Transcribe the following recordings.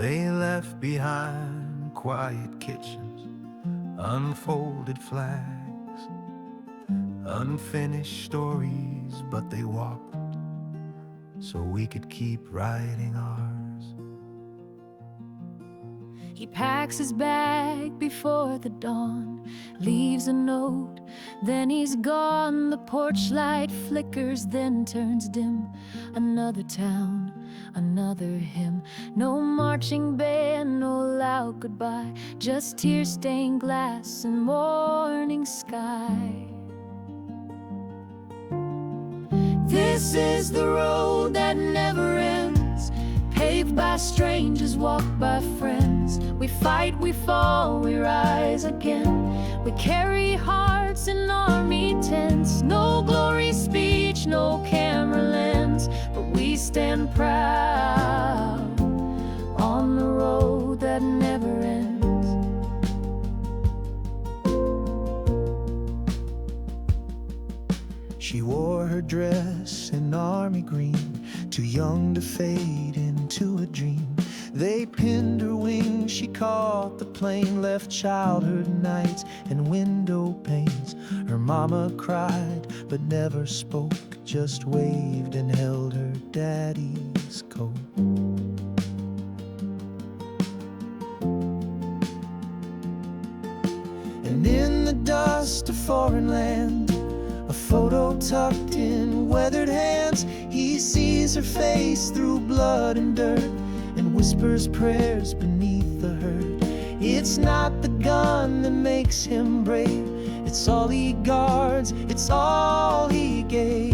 They left behind quiet kitchens, unfolded flags, unfinished stories, but they walked so we could keep writing ours. He packs his bag before the dawn, leaves a note, then he's gone. The porch light flickers, then turns dim. Another town, another hymn. No marching band, no loud goodbye, just tear-stained glass and morning sky. This is the road that never ends, paved by strangers, walked by friends. We fight, we fall, we rise again. We carry hearts in army tents. No glory speech, no camera lens, but we stand proud on the road that never ends. She wore her dress in army green, too young to fade into a dream. They pinned her wings, she caught the plane, left childhood nights and window panes. Her mama cried but never spoke, just waved and held her daddy's coat. And in the dust of foreign land, a photo tucked in weathered hands, he sees her face through blood and dirt and whispers prayers beneath the hurt. It's not the gun that makes him brave, it's all he guards, it's all he gave.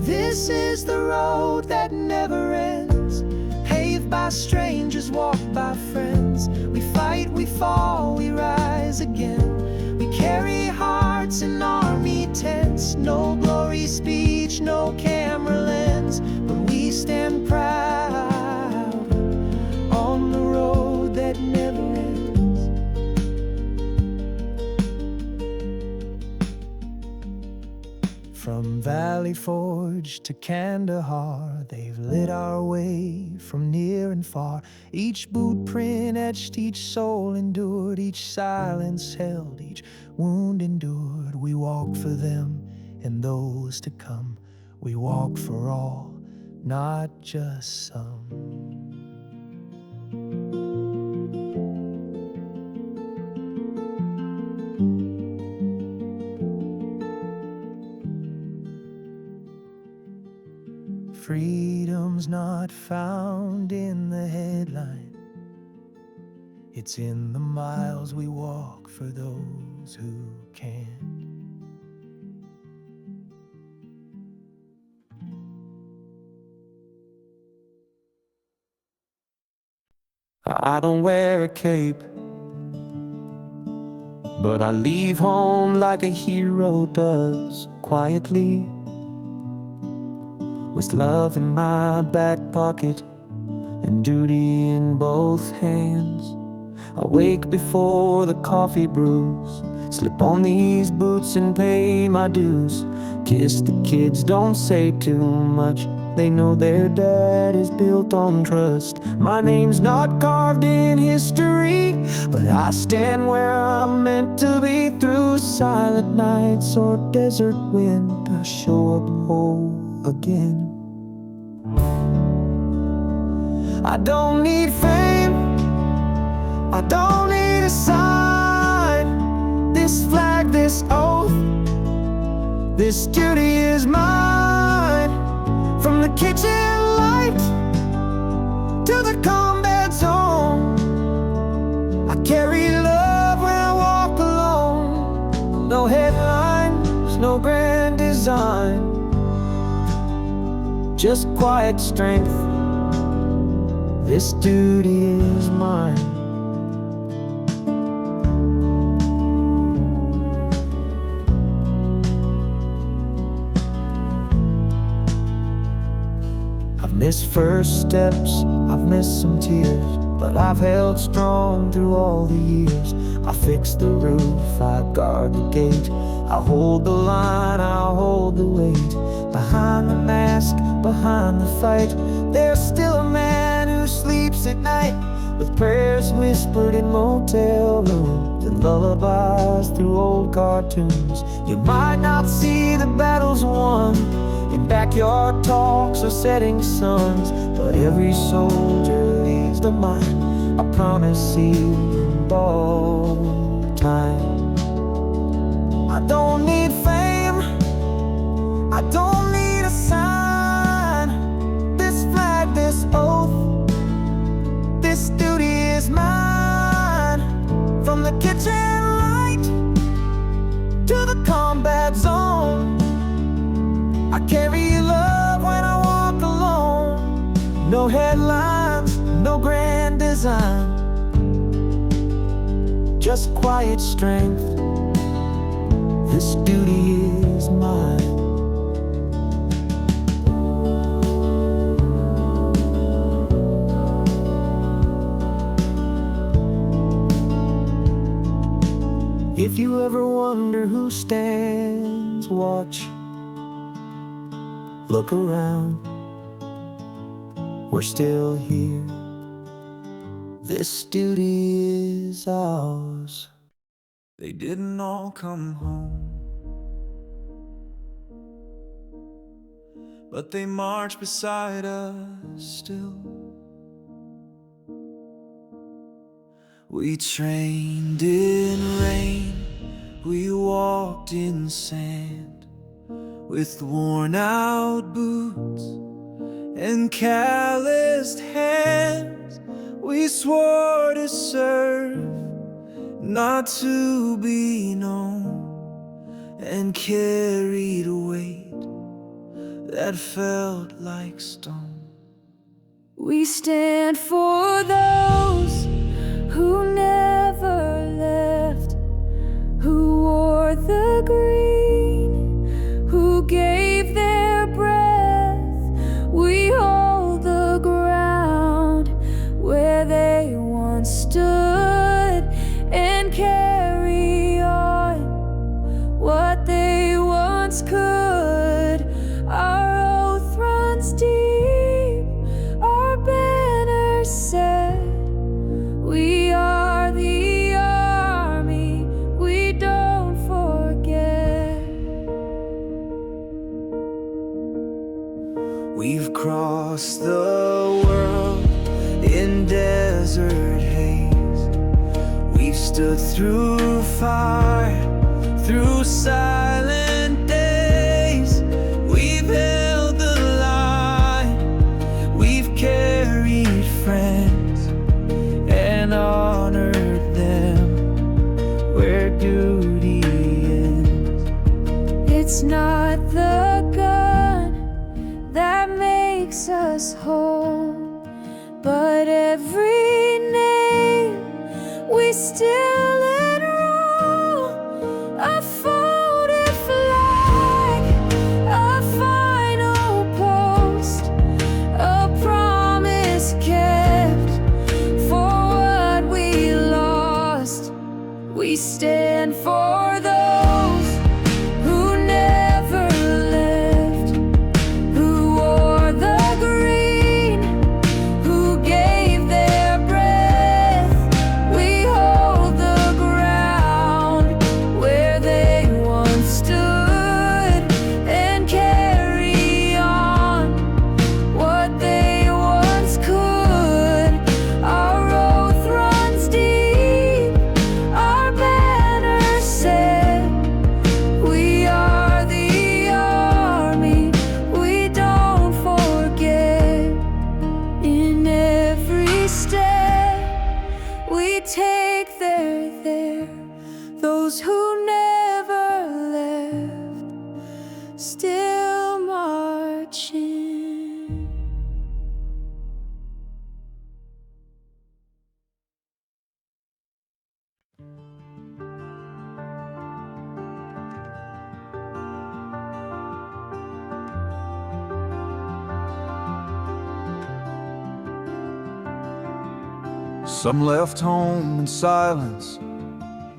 This is the road that never ends, paved by strangers, walked by friends. We fight, we fall, we rise again. We carry hearts in army tents. No glory speech, no camera lens, but we stand proud on the road that never ends. From Valley Forge to Kandahar, they've lit our way from near and far. Each boot print etched, each soul endured, each silence held, each wound endured. We walk for them and those to come. We walk for all, not just some. Freedom's not found in the headline, it's in the miles we walk for those who can't. I don't wear a cape, but I leave home like a hero does, quietly, with love in my back pocket and duty in both hands. I wake before the coffee brews, slip on these boots and pay my dues. Kiss the kids, don't say too much, they know their dad is built on trust. My name's not carved in history, but I stand where I'm meant to be. Through silent nights or desert wind, I show up whole again. I don't need fame, I don't need a sign. This flag, this oath, this duty is mine. From the kitchen light to the combat zone, I carry love when I walk alone. No headlines, no grand design, just quiet strength. This duty is mine. I've missed first steps, I've missed some tears, but I've held strong through all the years. I fix the roof, I guard the gate, I hold the line, I hold the weight. Behind the mask, behind the fight, There's still a man who sleeps at night with prayers whispered in motel rooms and lullabies through old cartoons. You might not see the battles won in backyard talks or setting suns, but every soldier leaves the mine, I promise you, all time. I don't need fame, I don't need a sign. This flag, this oath, this duty is mine. From the kitchen light to the combat zone, I carry love when I walk alone. No headlines, no grand design, just quiet strength. This duty is mine. If you ever wonder who stands watch, look around, we're still here. This duty is ours. They didn't all come home, but they march beside us still. We trained in rain, we walked in sand, with worn out boots and calloused hands. We swore to serve, not to be known, and carried a weight that felt like stone. We stand for those who never left, who wore the green, who gave their breath. We hold the ground where they once stood and carry on what they once could. Our oath runs deep, our banner set. We are the army, we don't forget. We've crossed the world in desert haze. We've stood through fire, through silent days. We've held the line, we've carried friends and honored them where duty ends. It's not the gun that makes us whole, but every name we still enroll. A folded flag, a final post, a promise kept for what we lost. We stand for those who never left, who wore the green, who gave their breath. We hold the ground where they once stood and carry on what they once could. Our oath runs deep, our banner set. We are the army, we don't forget. In every step we take, they're there. Those who never left, still marching. Some left home in silence,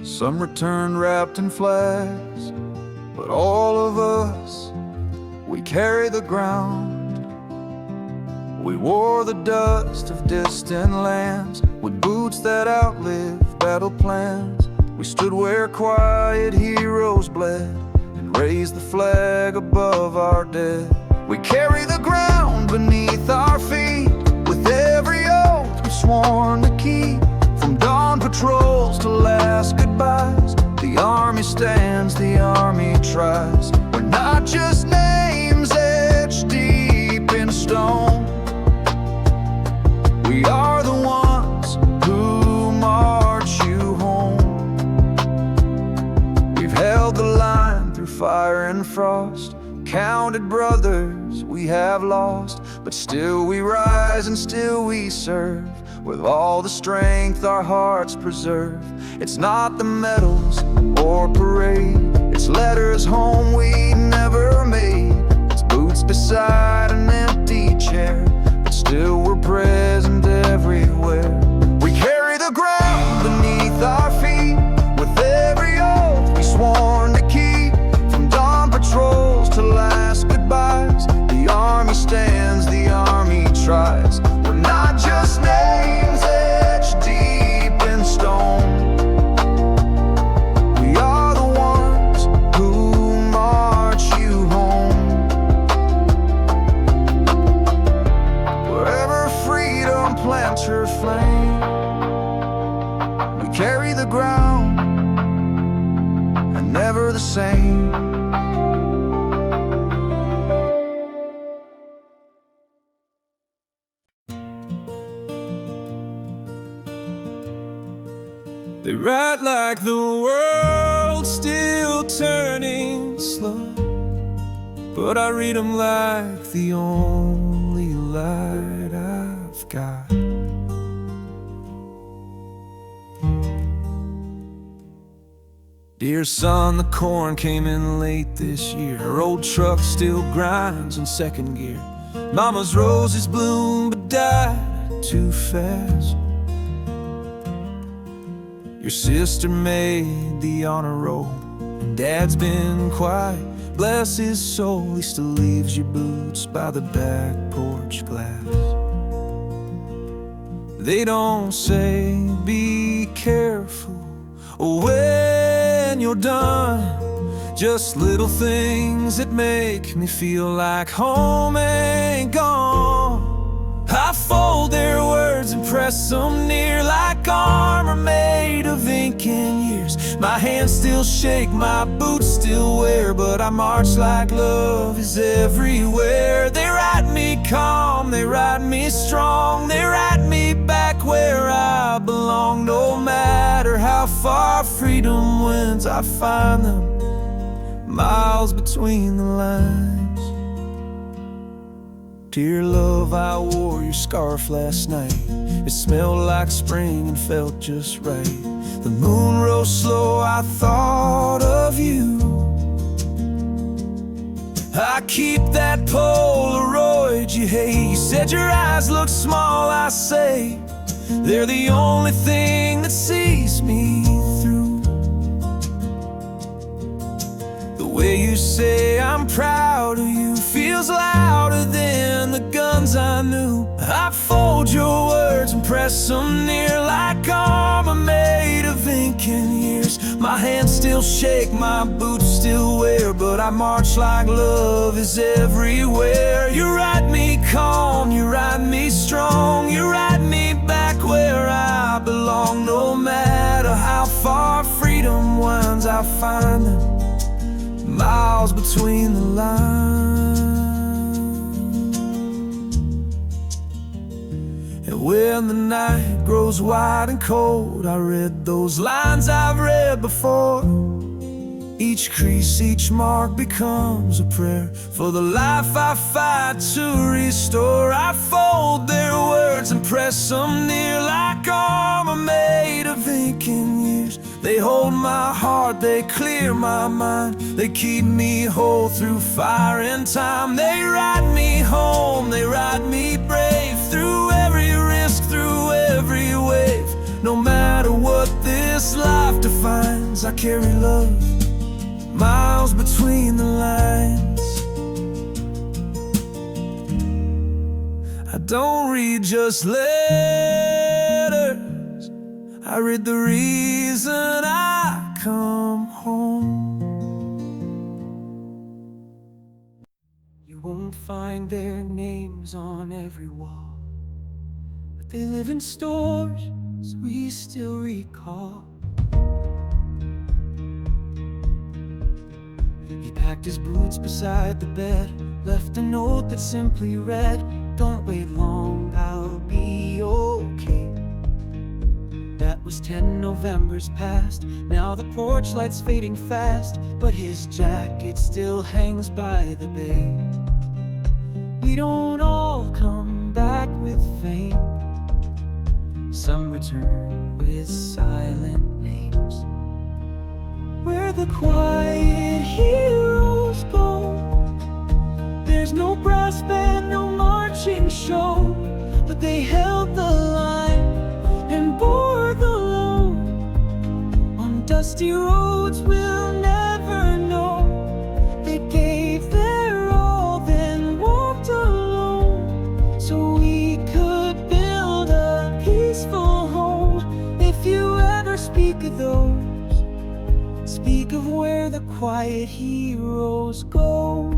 some returned wrapped in flags, but all of us, we carry the ground We wore the dust of distant lands with boots that outlived battle plans. We stood where quiet heroes bled and raised the flag above our dead. We carry the ground beneath our feet with every oath we've sworn to keep. From dawn patrols to last goodbyes, the army stands, the army tries. We're not just names etched deep in stone. We are the ones who march you home. We've held the line through fire and frost, counted brothers we have lost, but still we rise and still we serve with all the strength our hearts preserve. It's not the medals or parade, it's letters home we never made. It's boots beside an empty chair, but still we're present everywhere. We carry the ground beneath our feet with every oath we sworn to keep. From dawn patrols to last goodbyes, the army stands, the army tries. We're not just names etched deep in stone. We are the ones who march you home. Wherever freedom plants her flame, we carry the ground and never the same. They write like the world's still turning slow, but I read them like the only light I've got. Dear son, the corn came in late this year. Her old truck still grinds in second gear. Mama's roses bloom but died too fast. Your sister made the honor roll, and Dad's been quiet, bless his soul. He still leaves your boots by the back porch glass. They don't say be careful when you're done, just little things that make me feel like home ain't gone. I fold their words and press them near like armor made of ink and years. My hands still shake, my boots still wear, but I march like love is everywhere. They write me calm, they write me strong, they write me back where I belong. No matter how far freedom wins, I find them miles between the lines. Dear love, I wore your scarf last night. It smelled like spring and felt just right. The moon rose slow, I thought of you. I keep that Polaroid you hate. You said your eyes look small, I say they're the only thing that sees me through. The way you say I'm proud of you feels louder than the guns I knew. I fold your words and press them near like armor made of ink and years. My hands still shake, my boots still wear, but I march like love is everywhere. You write me calm, you write me strong, you write me back where I belong. No matter how far freedom winds, I find them miles between the lines. And when the night grows wide and cold, I read those lines I've read before. Each crease, each mark becomes a prayer for the life I fight to restore. I fold their words and press them near like armor made of ink and years. They hold my heart, they clear my mind, they keep me whole through fire and time. They ride me home, they ride me brave, through every risk, through every wave. No matter what this life defines, I carry love miles between the lines. I don't read just letters, I read the reason I come home. You won't find their names on every wall, but they live in stores we still recall. He packed his boots beside the bed, left a note that simply read, "Don't wait long, I'll be okay." That was 10 Novembers past. Now the porch light's fading fast, but his jacket still hangs by the bay. We don't all come back with fame. Some return with silent names. Where the quiet heroes go, there's no brass band, no marching show, but they held the line and bore the load. On dusty roads we'll never know, they gave their all, then walked alone, so we could build a peaceful home. If you ever speak of those, speak of where the quiet heroes go.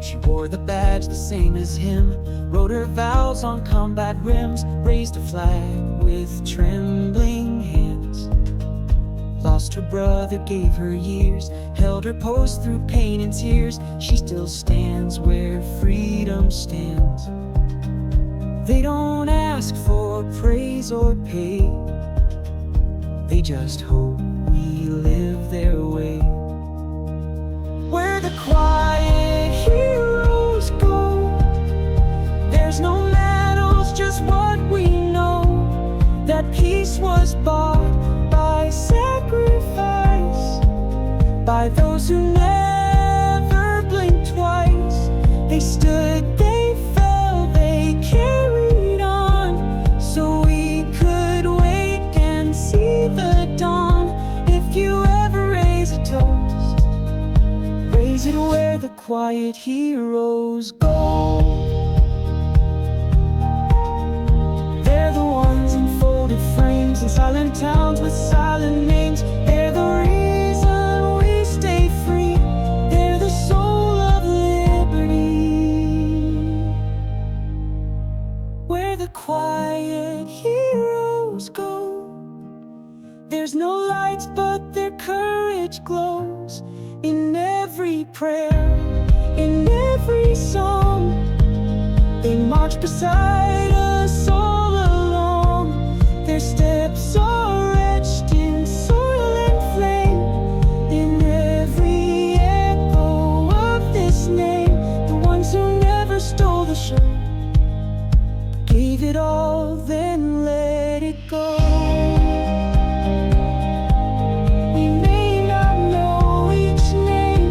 She wore the badge the same as him, wrote her vows on combat rims, raised a flag with trembling hands. Lost her brother, gave her years, held her post through pain and tears. She still stands where freedom stands. They don't ask for praise or pay, they just hope we live their way. Where the quiet heroes go, there's no medals, just what we know, that peace was bought by sacrifice, by those who never blinked twice. They stood, they fell, they carried on, so we could wait and see the dawn. If you ever raise a toast, raise it where the quiet heroes go. They're the ones in folded frames, in silent towns with silent names. They're the reason we stay free, they're the soul of liberty. Where the quiet heroes go, there's no lights but their courage glows. In every prayer, in every song, they march beside us all along. Their steps are etched in soil and flame. In every echo of this name, the ones who never stole the show, gave it all, then let it go. We may not know each name,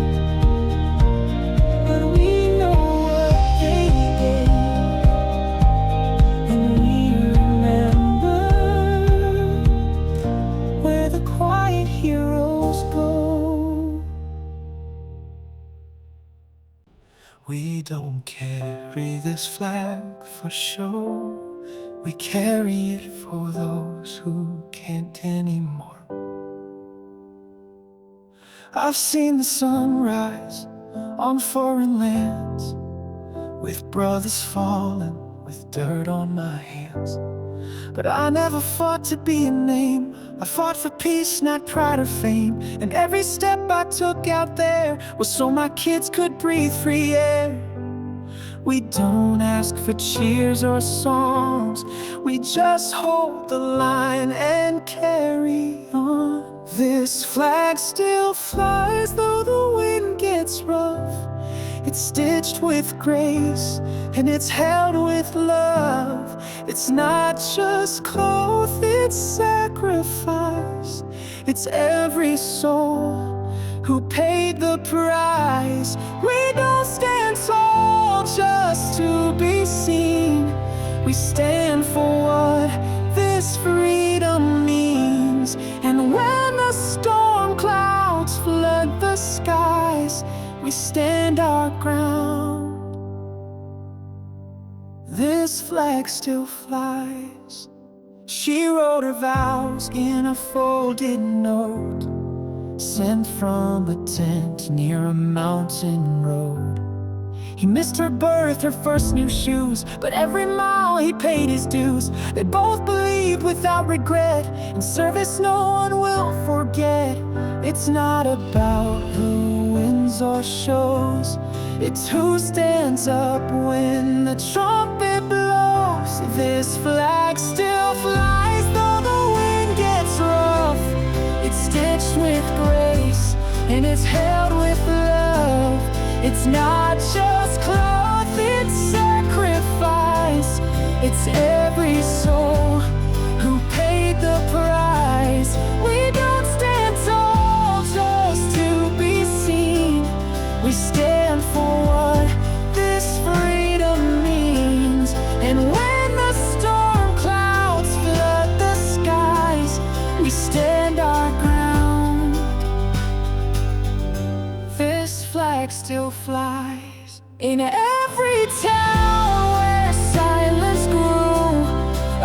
but we know what they gave, and we remember where the quiet heroes go. We don't carry this flag for show, we carry it for those who can't anymore. I've seen the sun rise on foreign lands, with brothers falling, with dirt on my hands. But I never fought to be a name, I fought for peace, not pride or fame. And every step I took out there was so my kids could breathe free air. We don't ask for cheers or songs, we just hold the line and carry on. This flag still flies though the wind gets rough. It's stitched with grace and it's held with love. It's not just cloth, it's sacrifice. It's every soul who paid the price. We don't stand tall just to be seen, we stand for what this freedom means. And when the storm clouds flood the skies, we stand our ground this flag still flies. She wrote her vows in a folded note, sent from a tent near a mountain road. He missed her birth, her first new shoes, but every mile he paid his dues. They both believed without regret, in service no one will forget. It's not about who wins or shows, it's who stands up when the trumpet blows. This flag still flies though the wind gets rough. It's stitched with grace and it's held with love. It's not just cloth, it's sacrifice. It's every soul who paid the price. We don't stand tall just to be seen. We stand for what this freedom means. And when the storm clouds flood the skies, we stand our ground. This flag still flies in every town where silence grew.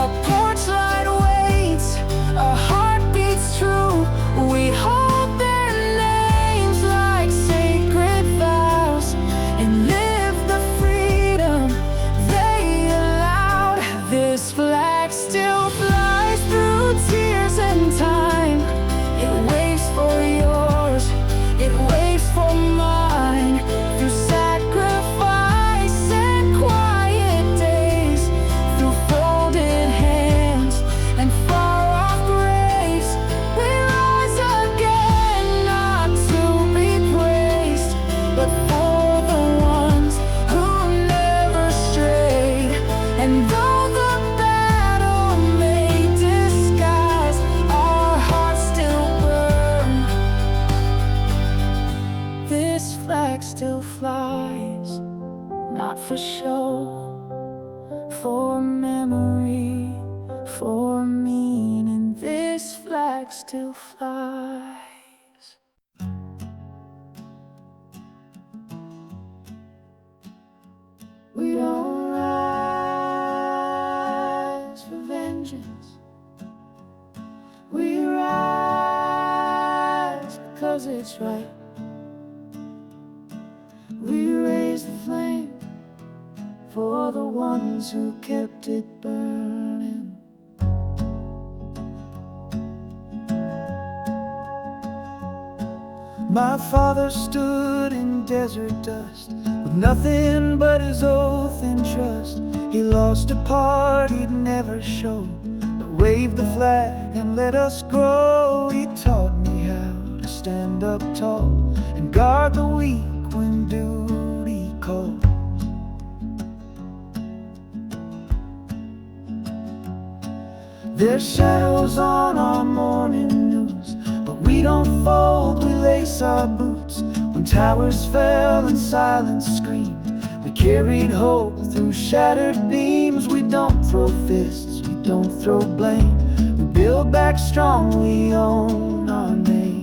A porch light waits, a heart beats true. We hold their names like sacred vows and live the freedom they allowed. This flag still flies through tears and time. It waits for yours, it waits for mine. Through sacrifice and quiet days, through folded hands and far-off graves, we rise again, not to be praised, but for the ones who never strayed. And though the battle may disguise, our hearts still burn. This flag still flies, not for show, for memory, for meaning. This flag still flies. We don't rise for vengeance, we rise because it's right. We raise the flame for the ones who kept it burning. My father stood in desert dust with nothing but his oath and trust. He lost a part he'd never show, but waved the flag and let us grow. He taught me how to stand up tall and guard the weak when duty calls. There's shadows on our morning news, but we don't fold, we lace our boots. When towers fell and silence screamed, we carried hope through shattered beams. We don't throw fists, we don't throw blame, we build back strong, we own our name.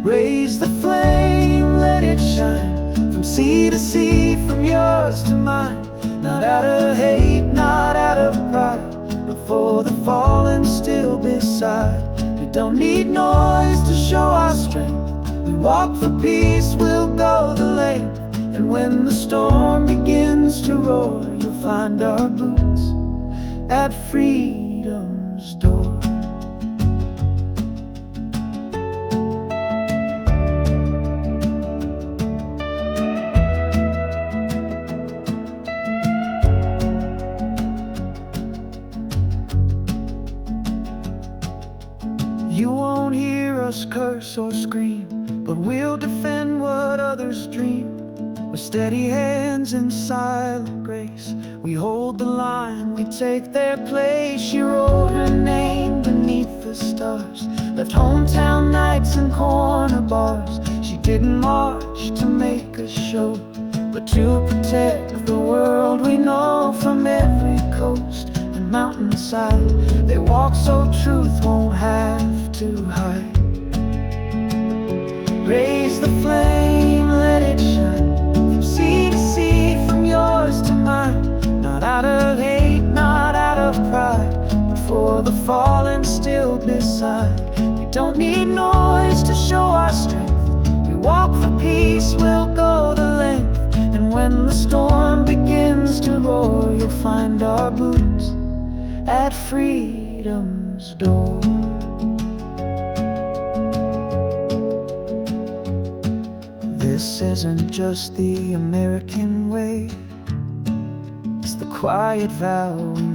Raise the flame, let it shine, from sea to sea, from yours to mine. Not out of hate, not out of pride, but for the fallen still beside. We don't need noise to show our strength, we walk for peace, we'll go the length. And when the storm begins to roar, you'll find our boots at freedom's door. You won't hear us curse or scream, but we'll defend what others dream. With steady hands and silent grace, we hold the line, we take their place. She wrote her name beneath the stars, left hometown nights and corner bars. She didn't march to make a show, but to protect the world we know. From every coast and mountainside, they walk so truth won't have to hide. Raise the flame, let it shine, from sea to sea, from yours to mine. still beside. We don't need noise to show our strength. We walk for peace, we'll go the length. And when the storm begins to roar, you'll find our boots at freedom's door. This isn't just the American way, it's the quiet vow we